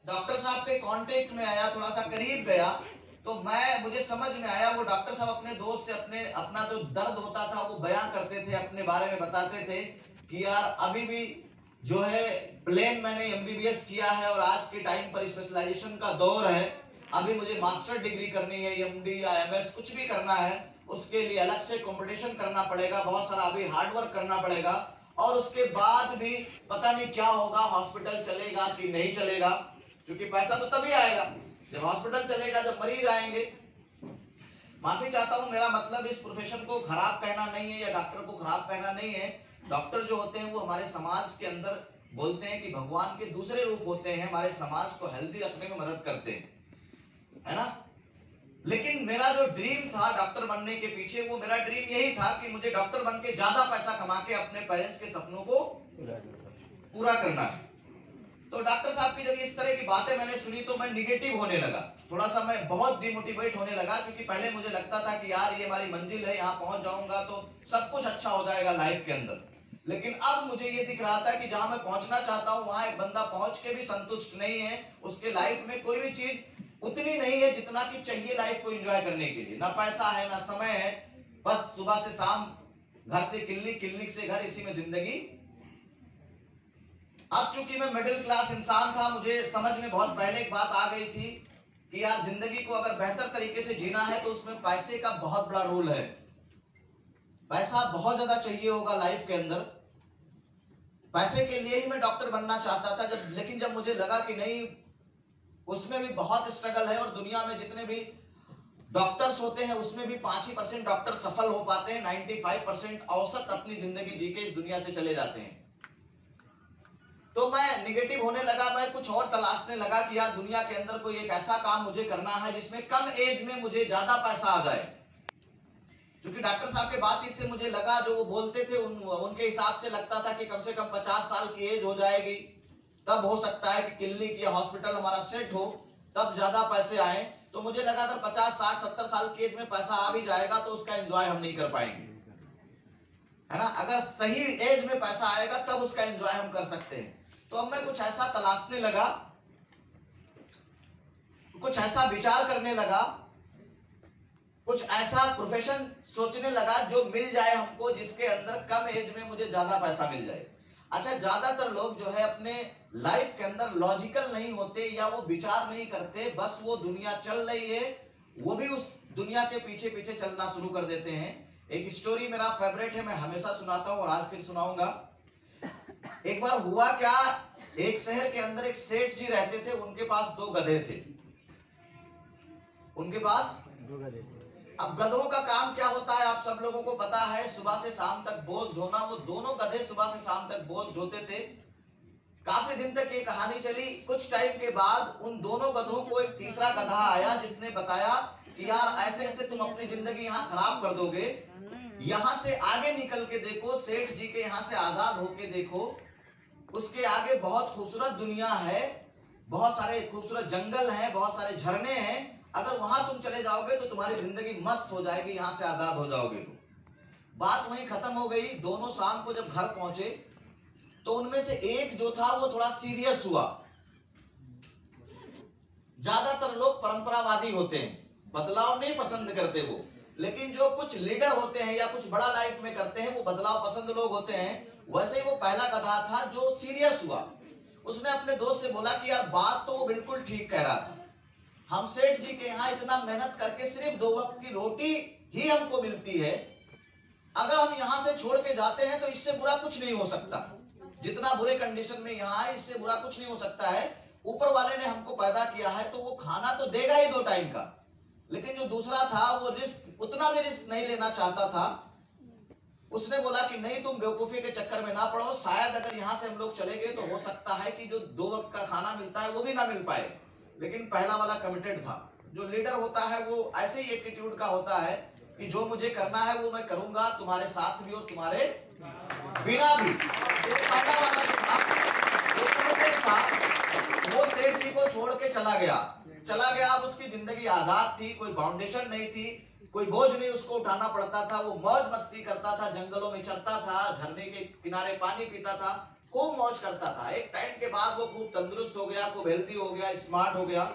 Doctor साहब के contact में आया, थोड़ा सा करीब गया, तो मुझे समझ में आया वो डॉक्टर साहब अपने दोस्त से अपना जो दर्द होता था वो बयां करते थे, अपने बारे में बताते थे कि यार अभी भी जो है प्लेन मैंने एमबीबीएस किया है और आज के टाइम पर स्पेशलाइजेशन का दौर है, अभी मुझे मास्टर डिग्री करनी है, एमडी या एमएस कुछ भी करना है, उसके लिए अलग से कंपटीशन करना पड़ेगा, बहुत सारा अभी हार्डवर्क करना पड़ेगा, और उसके बाद भी पता नहीं क्या होगा, हॉस्पिटल चलेगा कि नहीं चलेगा, क्योंकि पैसा तो तभी आएगा जब हॉस्पिटल चलेगा, जब मरीज आएंगे। माफी चाहता हूं, मेरा मतलब इस प्रोफेशन को खराब कहना नहीं है या डॉक्टर को खराब कहना नहीं है। डॉक्टर जो होते हैं वो हमारे समाज के अंदर बोलते हैं कि भगवान के दूसरे रूप होते हैं, हमारे समाज को हेल्दी रखने में मदद करते हैं, है ना। लेकिन मेरा जो ड्रीम था डॉक्टर बनने के पीछे, वो मेरा ड्रीम यही था कि मुझे डॉक्टर बन के ज्यादा पैसा कमा के अपने पेरेंट्स के सपनों को पूरा करना है। तो डॉक्टर साहब की जब इस तरह की बातें मैंने सुनी तो मैं निगेटिव होने लगा, थोड़ा सा मैं बहुत डिमोटिवेट होने लगा, क्योंकि पहले मुझे लगता था कि यार ये हमारी मंजिल है, यहाँ पहुंच जाऊंगा तो सब कुछ अच्छा हो जाएगा लाइफ के अंदर। लेकिन अब मुझे ये दिख रहा था कि जहां मैं पहुंचना चाहता हूं वहां एक बंदा पहुंच के भी संतुष्ट नहीं है, उसके लाइफ में कोई भी चीज उतनी नहीं है जितना कि चाहिए लाइफ को एंजॉय करने के लिए। ना पैसा है, ना समय है, बस सुबह से शाम घर से क्लिनिक, क्लिनिक से घर, इसी में जिंदगी। अब चूंकि मैं मिडिल क्लास इंसान था, मुझे समझ में बहुत पहले एक बात आ गई थी कि यार जिंदगी को अगर बेहतर तरीके से जीना है तो उसमें पैसे का बहुत बड़ा रोल है। पैसा बहुत ज्यादा चाहिए होगा लाइफ के अंदर, पैसे के लिए ही मैं डॉक्टर बनना चाहता था। लेकिन जब मुझे लगा कि नहीं, उसमें भी बहुत स्ट्रगल है, और दुनिया में जितने भी डॉक्टर्स होते हैं उसमें भी 5% डॉक्टर सफल हो पाते हैं, 95% औसत अपनी जिंदगी जी के इस दुनिया से चले जाते हैं। तो मैं निगेटिव होने लगा, मैं कुछ और तलाशने लगा कि यार दुनिया के अंदर कोई एक ऐसा काम मुझे करना है जिसमें कम एज में मुझे ज्यादा पैसा आ जाए। क्योंकि डॉक्टर साहब के बातचीत से मुझे लगा, जो वो बोलते थे उनके हिसाब से लगता था कि कम से कम 50 साल की एज हो जाएगी तब हो सकता है कि क्लिनिक या हॉस्पिटल हमारा सेट हो, तब ज्यादा पैसे आए। तो मुझे लगा था 50, 60, 70 साल की एज में पैसा आ भी जाएगा तो उसका एंजॉय हम नहीं कर पाएंगे, है ना। अगर सही एज में पैसा आएगा तब उसका एंजॉय हम कर सकते हैं। तो अब मैं कुछ ऐसा तलाशने लगा, कुछ ऐसा विचार करने लगा, कुछ ऐसा प्रोफेशन सोचने लगा जो मिल जाए हमको, जिसके अंदर कम एज में मुझे ज्यादा पैसा मिल जाए। अच्छा, ज्यादातर लोग जो है अपने लाइफ के अंदर लॉजिकल नहीं होते या वो विचार नहीं करते, बस वो दुनिया चल रही है, वो भी उस दुनिया के पीछे पीछे चलना शुरू कर देते हैं। एक स्टोरी मेरा फेवरेट है, मैं हमेशा सुनाता हूं और आज फिर सुनाऊंगा। एक बार हुआ क्या, एक शहर के अंदर एक सेठ जी रहते थे, उनके पास 2 गधे थे। उनके पास 2 गधे थे। अब गधों का काम क्या होता है आप सब लोगों को पता है, सुबह से शाम तक बोझ ढोना। वो दोनों गधे सुबह से शाम तक बोझ ढोते थे। काफी दिन तक ये कहानी चली। कुछ टाइम के बाद उन दोनों गधों को एक तीसरा गधा आया जिसने बताया कि यार ऐसे ऐसे तुम अपनी जिंदगी यहाँ खराब कर दोगे, यहाँ से आगे निकल के देखो, सेठ जी के यहाँ से आजाद होके देखो, उसके आगे बहुत खूबसूरत दुनिया है, बहुत सारे खूबसूरत जंगल हैं, बहुत सारे झरने हैं, अगर वहां तुम चले जाओगे तो तुम्हारी जिंदगी मस्त हो जाएगी, यहां से आजाद हो जाओगे। तो बात वहीं खत्म हो गई। दोनों शाम को जब घर पहुंचे तो उनमें से एक जो था वो थोड़ा सीरियस हुआ। ज्यादातर लोग परंपरावादी होते हैं, बदलाव नहीं पसंद करते वो, लेकिन जो कुछ लीडर होते हैं या कुछ बड़ा लाइफ में करते हैं वो बदलाव पसंद लोग होते हैं। वैसे ही वो पहला गधा था जो सीरियस हुआ। उसने अपने दोस्त से बोला कि यार बात तो वो बिल्कुल ठीक कह रहा था, हम सेठ जी के यहाँ इतना मेहनत करके सिर्फ 2 वक्त की रोटी ही हमको मिलती है, अगर हम यहाँ से छोड़ के जाते हैं तो इससे बुरा कुछ नहीं हो सकता। जितना बुरे कंडीशन में यहाँ है इससे बुरा कुछ नहीं हो सकता है। ऊपर वाले ने हमको पैदा किया है तो वो खाना तो देगा ही 2 टाइम का। लेकिन जो दूसरा था वो रिस्क, उतना भी रिस्क नहीं लेना चाहता था। उसने बोला कि नहीं, तुम बेवकूफी के चक्कर में ना पड़ो, शायद अगर यहाँ से हम लोग चले गए तो हो सकता है कि जो 2 वक्त का खाना मिलता है वो भी ना मिल पाए। लेकिन पहला वाला कमिटेड था। जो लीडर होता है वो ऐसे ही एटीट्यूड का होता है कि जो मुझे करना है वो मैं करूंगा, तुम्हारे साथ भी और तुम्हारे बिना भी। पहला वाला जो था वो सेठ जी को छोड़ के चला गया। अब उसकी जिंदगी आजाद थी, कोई फाउंडेशन नहीं थी, कोई बोझ नहीं उसको उठाना पड़ता था। वो मौज मस्ती करता था, जंगलों में चलता था, झरने के किनारे पानी पीता था, खूब मौज करता था। एक टाइम के बाद वो खूब तंदुरुस्त हो गया, खूब हेल्दी हो गया, स्मार्ट हो गया।